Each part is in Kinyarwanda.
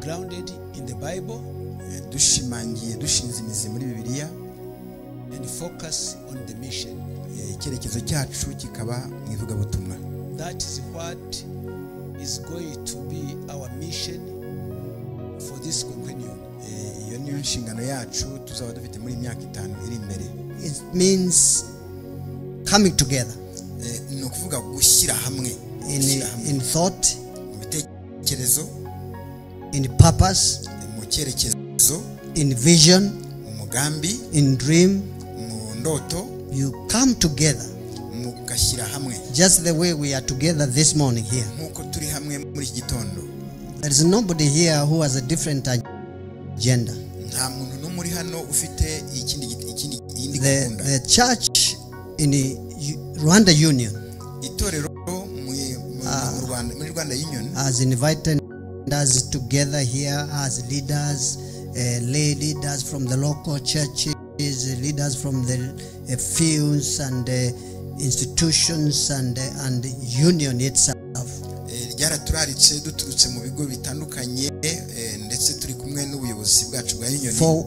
grounded in the Bible, dushimangiye dushinze imizi muri Bibiliya, and focus on the mission. Icyerekezo cyacu kikaba mu ivugabutumwa. That is what is going to be our mission for this quinquennium. Iyo niyo nshingano yacu tuzaba dufite muri imyaka 5 iri imbere. It means coming together No kuvuga gushyira hamwe in thought, mu bitekerezo, in purpose, mu cyerekezo, in vision, mu mugambi, in dream. mu ndoto. You come together Mu gashyira hamwe just the way we are together this morning here. nkuko turi hamwe muri iki gitondo. There is nobody here who has a different agenda. Nta muntu no muri hano ufite yindi gahunda. The church in the Rwanda Union Itorero muri Rwanda Union has invited us together here as leaders, lay leaders from the local churches, leaders from the fields and institutions and union itself. Ryaraturaritse duturutse mu bigo bitandukanye ndetse turi kumwe n'ubuyobozi bwacu bwa union For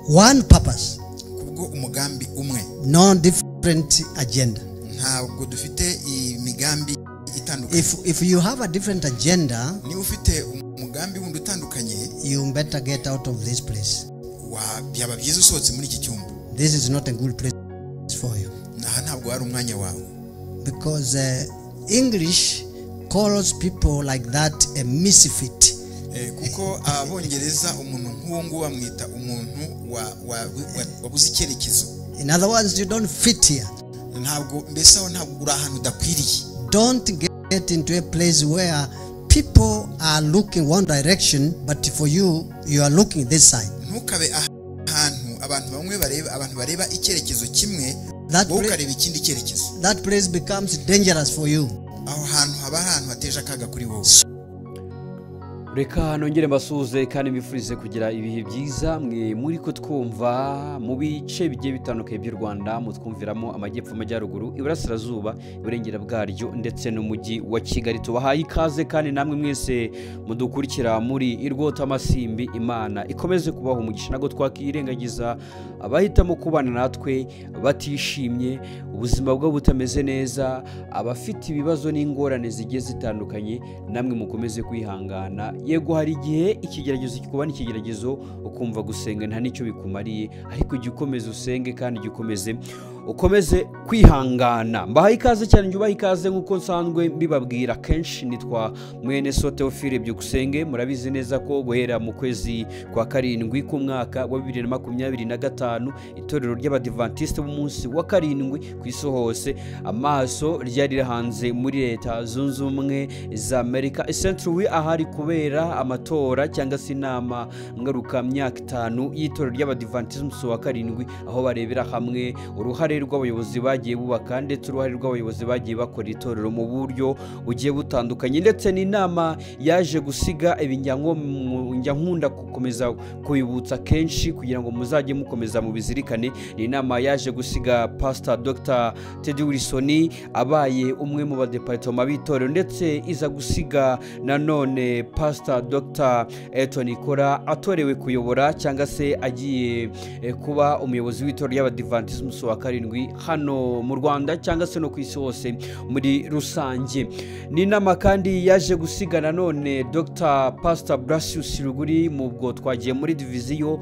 one purpose, kubwo umugambi umwe, no different agenda. ntabwo dufite imigambi itandukanye. If you have a different agenda, Ni ufite umugambi wundi utandukanye, you better get out of this place. byaba byiza usohotse muri iki cyumba. This is not a good place for you, Aha ntabwo ari umwanya wawe, because English calls people like that a misfit. kuko abongereza umuntu nk'uwo nguwo bamwita umuntu wabuze icyerekezo. In other words, you don't fit here. Ntabwo mbese aho ntabwo uri ahantu udakwiriye. Don't get into a place where people are looking one direction, but for you, you are looking this side. Ntukabe ahantu abantu bamwe bareba icyerekezo kimwe, That wowe place- ukareba ikindi cyerekezo. That place becomes dangerous for you. Aho hantu haba ahantu hateje akaga kuri wowe. Reka nongere mbasuhuze kandi mbifurize kugira ibihe byiza mwe muri ko twumva mu bice bigiye bitandukanye by'u Rwanda, mutwumviramo amajyepfo, amajyaruguru, iburasirazuba, iburengera bwaryo ndetse n'umujyi wa Kigali. Tubahaye ikaze kandi namwe mwese mudukurikira muri Irwota Amasimbi. Imana ikomeze kubaha umugisha, nago twakirengagiza abahitamo kubana natwe batishimye, ubuzima bwo butameze neza, abafite ibibazo n'ingorane zigiye zitandukanye, namwe mukomeze kwihangana. Yego hari igihe ikigeragezo kikubana ikigeragezo ukumva gusenga nta nicyo bikumariye, ariko jya ukomeza usenge kandi jya ukomeze kwihangana. Mbahaye ikaze cyane, njye ubaha ikaze nk'uko nsanzwe mbibabwira kenshi. Nitwa mwene So Theophile Byukusenge. Murabizi neza ko guhera mu kwezi kwa 7 k'umwaka wa 2025 itorero ry'Abadiventiste b'umunsi wa 7 ku isi hose amaso ryari hanze muri Leta Zunze Ubumwe za Amerika, St. Louis, ahari kubera amatora cyangwa se inama ngaruka myaka 5 y'itorero ry'Abadiventiste b'umunsi wa 7, aho barebera hamwe uruhare rw'abayobozi bagiye bubaka ndetse uruhare rw'abayobozi bagiye bakora itorero mu buryo bugiye butandukanye, ndetse n'inama yaje gusiga nkunda gukomeza kubibutsa kenshi kugira ngo muzajye mukomeza mu bizirikane. Ni inama yaje gusiga Pastor Dr. Teddy Wilson abaye umwe mu badepartement b'itorero, ndetse iza gusiga nanone Pastor Dr. Elton Kora atorewe kuyobora cyangwa se agiye kuba umuyobozi w'itorero ry'Abadiventiste b'umunsi wa 7 hano mu Rwanda cyangwa se no ku isi hose muri rusange. Ni inama kandi yaje gusiga nanone Dr. Pastor Brasius Ruguri, mu bwo twagiye muri diviziyo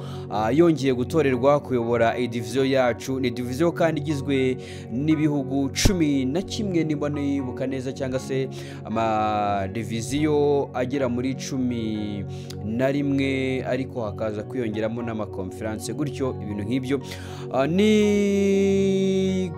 yongeye gutorerwa kuyobora diviziyo yacu. Ni diviziyo kandi igizwe n'ibihugu 11 niba nibuka neza, cyangwa se ama diviziyo agera muri 11, ariko hakaza kwiyongeramo n'amakonferanse, gutyo ibintu nk'ibyo. Ni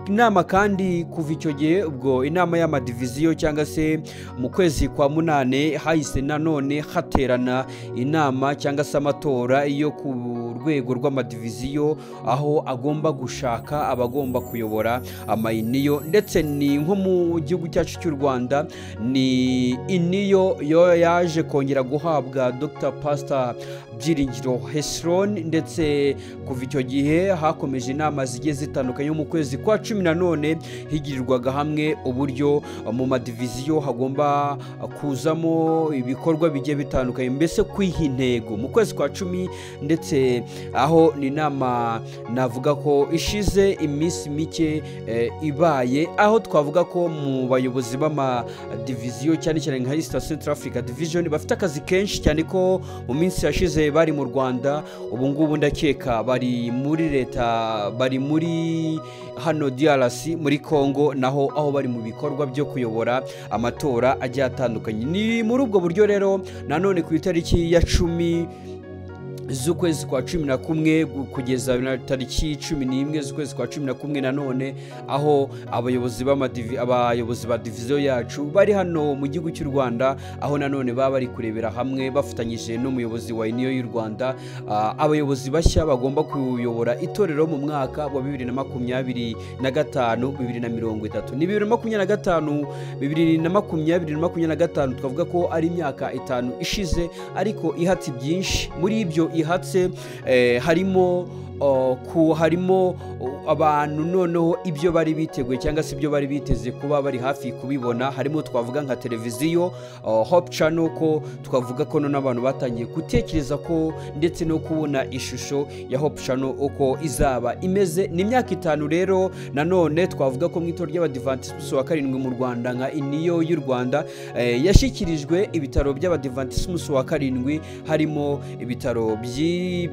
inama kandi kuva icyo gihe ubwo inama y'amadiviziyo cyangwa se mu kwezi kwa 8 hahise nanone haterana inama cyangwa se amatora yo ku rwego rw'amadiviziyo, aho agomba gushaka abagomba kuyobora amayiniyo, ndetse ni nko mu gihugu cyacu cy'u Rwanda ni iniyo yaje kongera guhabwa Dr. Pastor Byiringiro Hesron, ndetse kuva icyo gihe hakomeje inama zigiye zitandukanye mu mu kwezi kwa 10 nanone higirirwaga hamwe uburyo mu madiviziyo hagomba kuzamo ibikorwa bigiye bitandukanye, mbese kwiha intego mu kwezi kwa 10 ndetse aho ni inama navuga ko ishize iminsi mike ibaye, aho twavuga ko mu bayobozi b'amadiviziyo cyane cyane nka East Central Africa Division bafite akazi kenshi cyane ko mu minsi yashize bari mu Rwanda, ubu ngubu ndakeka bari muri leta, bari muri hano DRC muri Congo, naho aho bari mu bikorwa byo kuyobora amatora agiye atandukanye. Ni muri ubwo buryo rero nanone ku itariki ya 10 z'ukwezi kwa 11 kugeza na tariki 11 z'ukwezi kwa 11 nanone aho abayobozi ba diviziyo yacu bari hano mu gihugu cy'u Rwanda, aho nanone baba bari kurebera hamwe bafatanyije n'umuyobozi wa Union y'u Rwanda abayobozi bashya bagomba kuyobora itorero mu mwaka wa 2025 2030. Ni 2025 2025 twavuga ko ari imyaka 5 ishize, ariko ihati byinshi. Muri ibyo ihatse harimo abantu noneho ibyo bari biteguye cyangwa se ibyo bari biteze kuba bari hafi kubibona. Harimo twavuga nka televiziyo Hope Channel, ko twavuga ko none abantu batangiye gutekereza ko ndetse no kubona ishusho ya Hope Channel uko izaba imeze. Ni imyaka 5 rero nanone twavuga ko mu itorero ry'Abadiventiste wa karindwi mu Rwanda nka Union y'u Rwanda yashyikirijwe ibitaro by'Abadiventiste wa karindwi, harimo ibitaro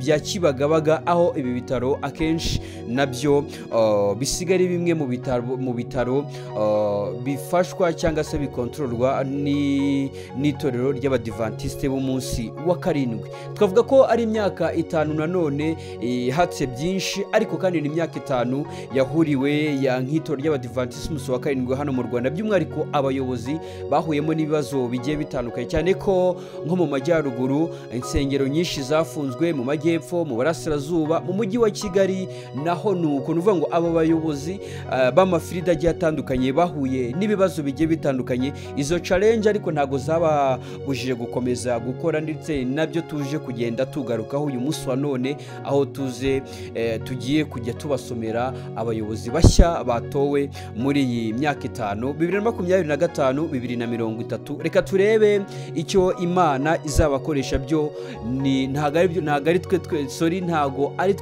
bya Kibagabaga, aho ibi bitaro akenshi nabyo bisigari bimwe mu bitaro bifashwa cyangwa se bikontororwa n'itorero ry'Abadiventiste b'umunsi wa karindwi. Twavuga ko ari imyaka 5 nanone hatse byinshi, ariko kandi ni imyaka 5 yahuriwe ya nk'itorero ry'Abadiventiste b'umunsi wa karindwi hano mu Rwanda, by'umwihariko abayobozi bahuyemo n'ibibazo bigiye bitandukanye, cyane ko nko mu majyaruguru insengero nyinshi zafunzwe, mu majyepfo, mu burasirazuba, mu mujyi wa Kigali naho nuko nuvuga ngo abo bayobozi b'amafirida agiye atandukanye bahuye n'ibibazo bigiye bitandukanye. Izo challenge ariko ntago zababujije gukomeza gukora, ndetse nabyo tuje kugenda tugarukaho uyu munsi wa none, aho tugiye kujya tubasomera abayobozi bashya batowe muri iyi myaka 5 2025 2030. Reka turebe icyo Imana izabakoresha. Byo ntago ari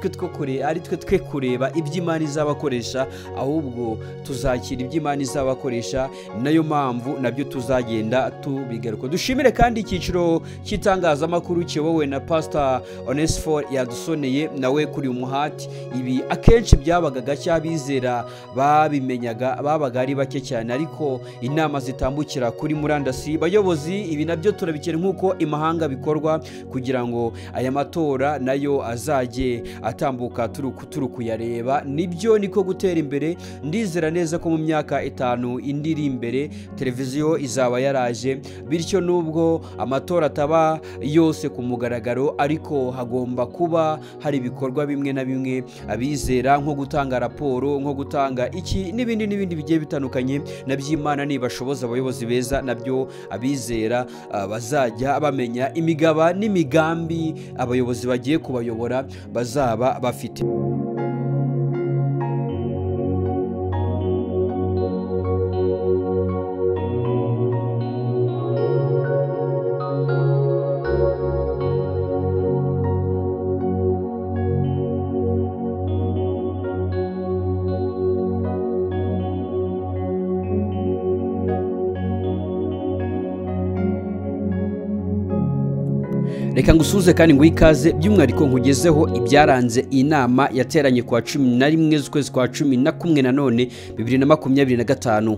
twe kureba iby'Imana izabakoresha, ahubwo tuzakira iby'Imana izabakoresha, nayo mpamvu nabyo tuzagenda tubigaruka. Dushimire kandi icyiciro cy'itangazamakuru kiyobowe na Pastor Onesphore yadusoneye nawe kuri umuhati. Ibi akenshi byabaga gake, abizera babimenyaga babaga ari bake cyane, ariko inama zitambukira kuri murandasi. Bayobozi, ibi nabyo turabikira nk'uko imahanga bikorwa, kugira ngo aya matora nayo azajye atambuka turi kuyareba. Nibyo niko gutera imbere. Ndizera neza ko mu myaka 5 indi iri imbere televiziyo izaba yaraje, bityo nubwo amatora ataba yose ku mugaragaro, ariko hagomba kuba hari ibikorwa bimwe na bimwe abizera, nko gutanga raporo, nko gutanga iki n'ibindi bigiye bitandukanye. Naby'Imana nibashoboza abayobozi beza, nabyo abizera bazajya bamenya imigaba n'imigambi abayobozi bagiye kubayobora bazaba bafite. Reka ngusuze kandi ngo ikaze, by'umwihariko nkugezeho ibyaranze inama yateranye kwa 11 z'ukwezi kwa 11 nanone 2025.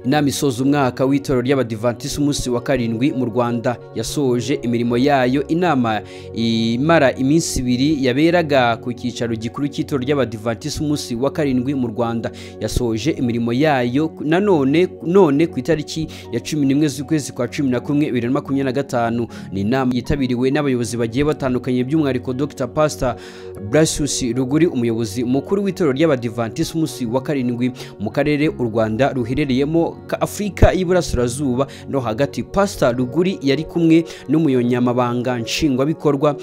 Inama isoza umwaka w'itorero ry'Abadiventiste umunsi wa karindwi mu Rwanda yasoje imirimo yayo. Inama imara iminsi 2 yaberaga ku cyicaro gikuru cy'itorero ry'Abadiventiste umunsi wa karindwi mu Rwanda yasoje imirimo yayo none ku itariki ya 11 z'ukwezi kwa 11 2025. Ni inama yitabiriwe n'abayobozi bagiye batandukanye, by'umwihariko Dr. Pastor Blasius Ruguri, umuyobozi mukuru w'itorero ry'Abadiventiste umunsi wa karindwi mu karere u Rwanda ruherereyemo ka Afurika y'Iburasirazuba no hagati. Pastor Ruguri yari kumwe n'umunyamabanga nshingwabikorwa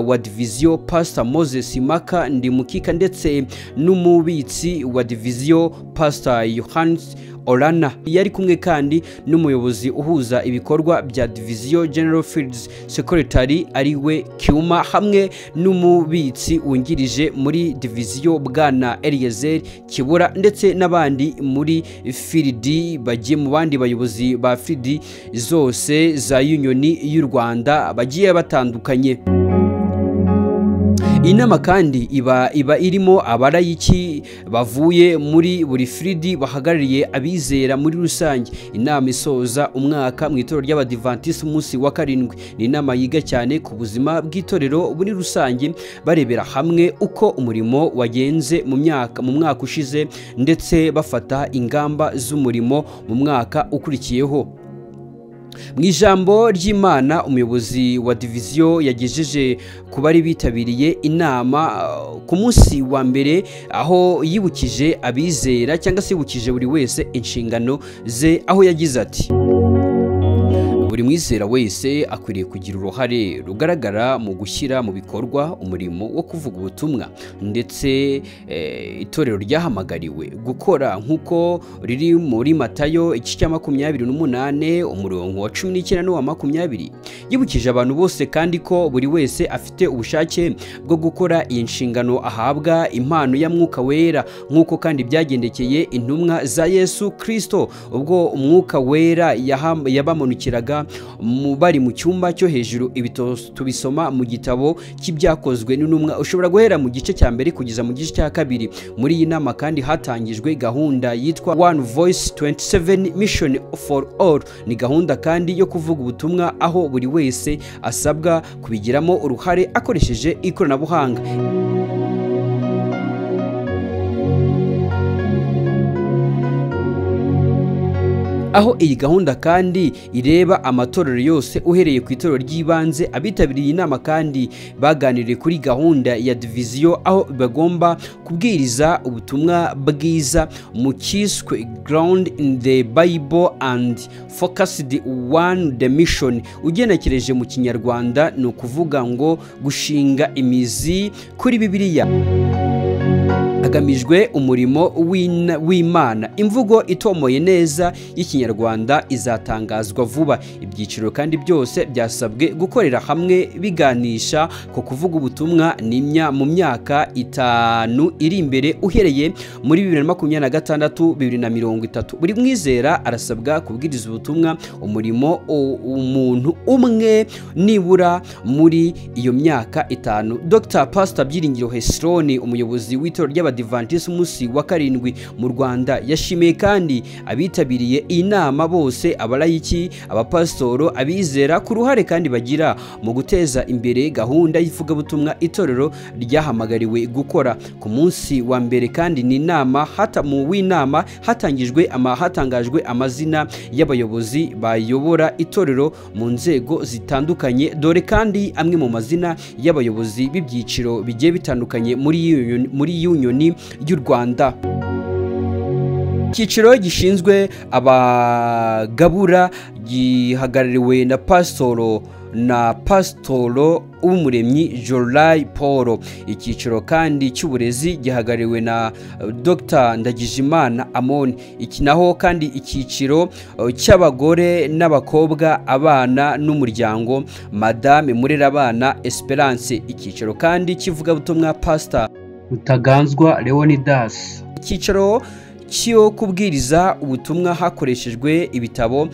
wa diviziyo Pastor Moses Maka Ndimukika ndetse n'umubitsi wa diviziyo Pastor Yohannes Orana. Yari kumwe kandi n'umuyobozi uhuza ibikorwa bya diviziyo General Fields Secretary ariwe Kiuma, hamwe n'umubitsi wungirije muri diviziyo Bwana Eliezer Kibura ndetse n'abandi muri field bagiye mu bandi bayobozi ba field zose za Union y'u Rwanda bagiye batandukanye. Inama kandi iba irimo abarayiki bavuye muri buri field bahagarariye abizera muri rusange. Inama isoza umwaka mu itorero ry'Abadiventiste umunsi wa karindwi. Ni inama yiga cyane ku buzima bw'itorero muri rusange, barebera hamwe uko umurimo wagenze mu mwaka ushize ndetse bafata ingamba z'umurimo mu mwaka ukurikiyeho. Mu ijambo ry'Imana umuyobozi wa diviziyo yagejeje ku bari bitabiriye inama ku munsi wa mbere, aho yibukije abizera cyangwa se yibukije buri wese inshingano ze, aho yagize ati: buri mwizera wese akwiriye kugira uruhare rugaragara mu gushyira mu bikorwa umurimo wo kuvuga ubutumwa, ndetse itorero ryahamagariwe gukora nk'uko riri muri Matayo igice cya 28 umurongo wa 19 n'uwa 20. Yibukije abantu bose kandi ko buri wese afite ubushake bwo gukora iyi nshingano ahabwa impano ya Mwuka Wera, nk'uko kandi byagendekeye intumwa za Yesu Kristo ubwo Umwuka Wera yabamanukiraga bari mu cyumba cyo hejuru. Ibi tubisoma mu gitabo cy'ibyakozwe n'intumwa, ushobora guhera mu gice cya mbere kugeza mu gice cya kabiri. Muri iyi nama kandi hatangijwe gahunda yitwa One Voice 27 Mission for All. Ni gahunda kandi yo kuvuga ubutumwa aho buri wese asabwa kubigiramo uruhare akoresheje ikoranabuhanga. Aho iyi gahunda kandi ireba amatorero yose uhereye ku itorero ry'ibanze. Abitabiriye inama kandi baganiriye kuri gahunda ya diviziyo, aho bagomba kubwiriza ubutumwa bwiza mu kiswe Ground in the Bible and Focused on the Mission. Ugenekereje mu Kinyarwanda ni ukuvuga ngo gushinga imizi kuri Bibiliya hagamijwe umurimo w'Imana. Imvugo itomoye neza y'Ikinyarwanda izatangazwa vuba. Ibyiciro kandi byose byasabwe gukorera hamwe biganisha ku kuvuga ubutumwa mu myaka 5 iri imbere uhereye muri 2026 2030. Buri mwizera arasabwa kubwiriza ubutumwa umurimo umuntu umwe nibura muri iyo myaka 5. Dr. Pastor Byiringiro Hesron, umuyobozi w'itorero ry'Abadiventiste umunsi wa karindwi mu Rwanda, yashimiye kandi abitabiriye iyi nama bose, abarayiki, abapasitoro, abizera ku ruhare kandi bagira mu guteza imbere gahunda y'ivugabutumwa itorero ryahamagariwe gukora. Ku munsi wa mbere kandi ni inama w'inama hatangajwe amazina y'abayobozi bayobora itorero mu nzego zitandukanye. Dore kandi amwe mu mazina y'abayobozi b'ibyiciro bigiye bitandukanye muri Union y'u Rwanda. Icyiciro gishinzwe abagabura gihagarariwe na Pasitoro Umuremyi Jolai Paul. Icyiciro kandi cy'uburezi gihagarariwe na Dr. Ndagijimana Amon. Iki naho kandi icyiciro cy'abagore n'abakobwa, abana n'umuryango, Madame Murerabana Esperance. Icyiciro kandi kivuga butumwa Pastor Rutaganzwa Leonidas. Icyiciro cyo kubwiriza ubutumwa hakoreshejwe ibitabo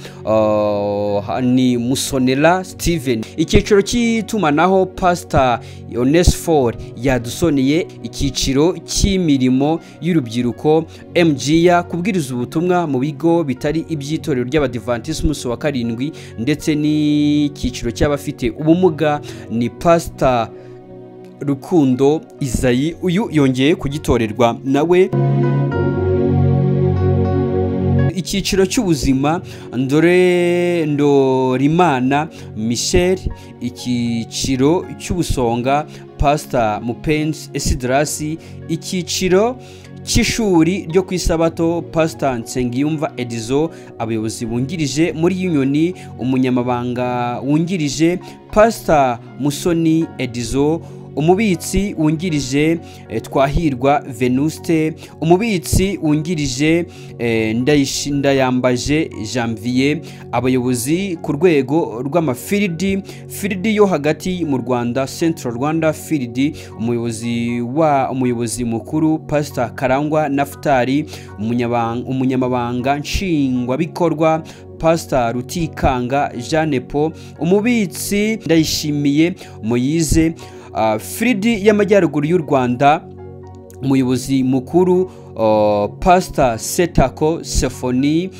ni Musonera Steven. Icyiciro cy'itumanaho Pastor Onesphore Yadusoniye. Icyiciro cy'imirimo y'urubyiruko MGya, kubwiriza ubutumwa mu bigo bitari iby'itorero ry'Abadiventiste umunsi wa karindwi, ndetse n'icyiciro cy'abafite ubumuga ni Pastor Rukundo Isayi. Uyu yongeye kugitorerwa nawe. Icyiciro cy'ubuzima Ndorimana Michel. Icyiciro cy'ubusonga Pastor Mupenzi Esidrasi. Icyiciro cy'ishuri ryo ku isabato Pastor Nsengiyumva Edizo, abayobozi bungirije muri Union, umunyamabanga wungirije Pastor Musoni Edizo, umubitsi wungirije Twahirwa Venuste, umubitsi wungirije Ndayambaje Janvier, abayobozi ku rwego rw'amafiridi yo hagati mu Rwanda, Central Rwanda Field, umuyobozi mukuru Pastor Karangwa Naftali, umunyamabanga nshingwabikorwa Pastor Rutikanga Jeanne Paul, umubitsi Ndayishimiye Moyize, Fridi y'Amajyaruguru y'u Rwanda, umuyobozi mukuru Pastor Setako Sefoni,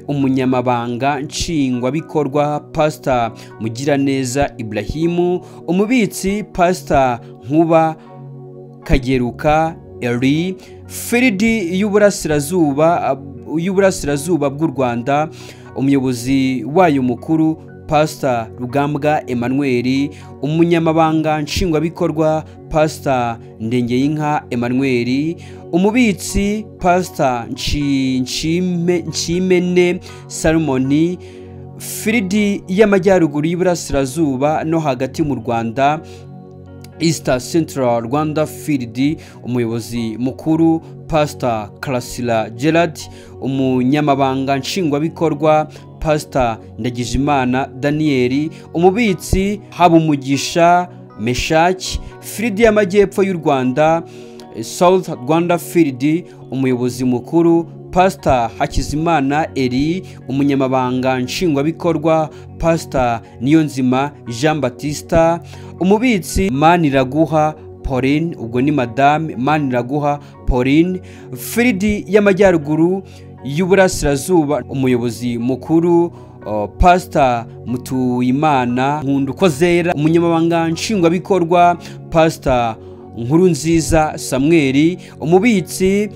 umunyamabanga nshingwabikorwa Pastor Mugiraneza Ibrahimu, umubitsi Pastor Nkuba Kageruka Eri, Fridi y'Uburasirazuba bw'u Rwanda, umuyobozi wayo mukuru Pastor Rugambwa Emmanuel, umunyamabanga nshingwabikorwa Pastor Ndengeyinka Emmanuel, umubitsi Pastor Nshimene Salmoni, Fridi y'Amajyaruguru y'Iburasirazuba no hagati mu Rwanda, East Central Rwanda Field, umuyobozi mukuru Pastor Karasira Gerard, umunyamabanga nshingwabikorwa Pastor Ndagijimana Daniel, umubitsi Habumugisha Meshaki, Field y'Amajyepfo y'u Rwanda, South Rwanda Field, umuyobozi mukuru Pastor Hakizimana Eri, umunyamabanga nshingwabikorwa Pastor Niyonzima Jean Baptista, umubitsi Maniraguha Pauline, ubwo ni Madame Maniraguha Pauline, Field y'Amajyaruguru y'Uburasirazuba, umuyobozi mukuru Pastor Mutuyimana Nkundukozera, umunyamabanga nshingwabikorwa Pastor Nkurunziza Samuel, umubitsi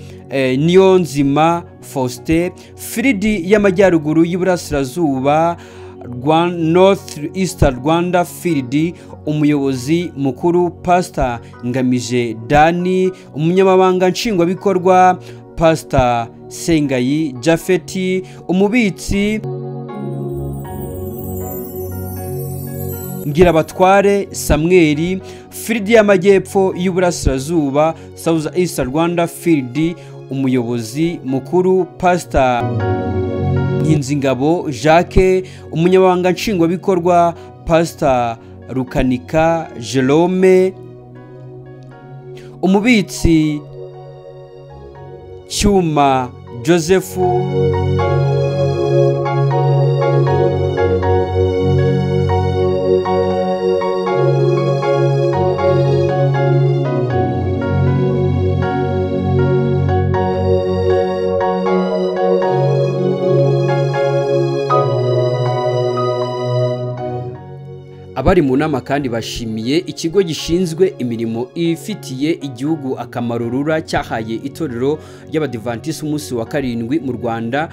Niyonzima Faustin, Field y'Amajyaruguru y'Iburasirazuba North East Rwanda Field, umuyobozi mukuru Pastor Ngamije Dani, umunyamabanga nshingwabikorwa Pastor Sengayi Jafeti, umubitsi Ngirabatware Samuel, Field y'Amajyepfo y'Uburasirazuba South East Rwanda Field, umuyobozi mukuru Pastor Nkinzingabo Jacques, umunyamabanga nshingwabikorwa Pastor Rukanika Jerome, umubitsi Cyuma Joseph, abari mu nama kandi bashimiye ikigo gishinzwe imirimo ifitiye igihugu akamaro RURA cyahaye itorero ry'Abadiventisi umunsi wa karindwi mu Rwanda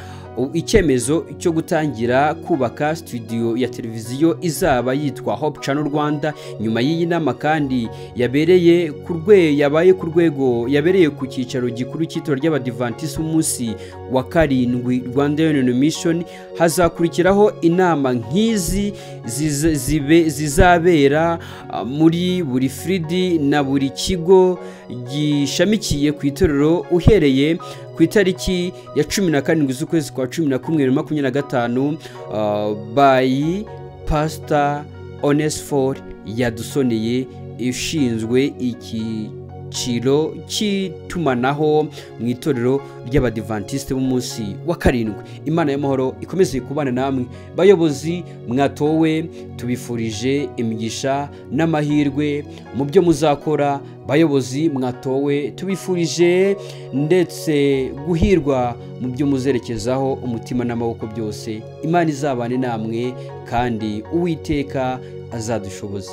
icyemezo cyo gutangira kubaka studio ya televiziyo izaba yitwa Hope Channel Rwanda. Nyuma y'iyi nama kandi yabereye ku cyicaro gikuru cy'itorero ry'Abadiventisi umunsi wa karindwi Rwanda Union Mission, hazakurikiraho inama nk'izi zizabera muri buri Field na buri kigo gishamikiye ku itorero uhereye ku itariki ya 17 z'ukwezi kwa 11 2025 by Pastor Onesphore Yadusoneye ishinzwe ikiciro cy'itumanaho mu itorero ry'Abadiventiste b'umunsi wa karindwi. Imana y'amahoro ikomeze kubana namwe bayobozi mwatowe, tubifurije imigisha n'amahirwe mu byo muzakora. Bayobozi mwatowe tubifurije ndetse guhirwa mu byo muzerekezaho umutima n'amaboko byose. Imana izabane namwe kandi Uwiteka azadushoboza.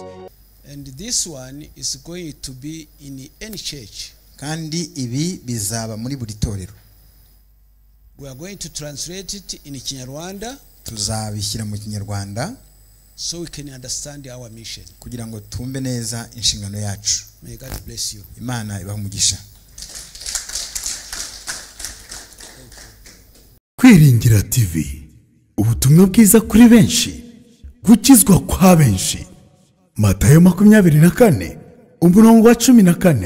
And this one is going to be in any church. Kandi ibi bizaba muri buri torero. We are going to translate it in Kinyarwanda. Tuzabishyira mu Kinyarwanda so we can understand our mission. Kugira ngo tumbe neza inshingano yacu. May God bless you. Imana ibahe umugisha. Kwiringira TV, ubutumwa bwiza kuri benshi, gukizwa kwa benshi. Matayo 24 umurongo wa 14.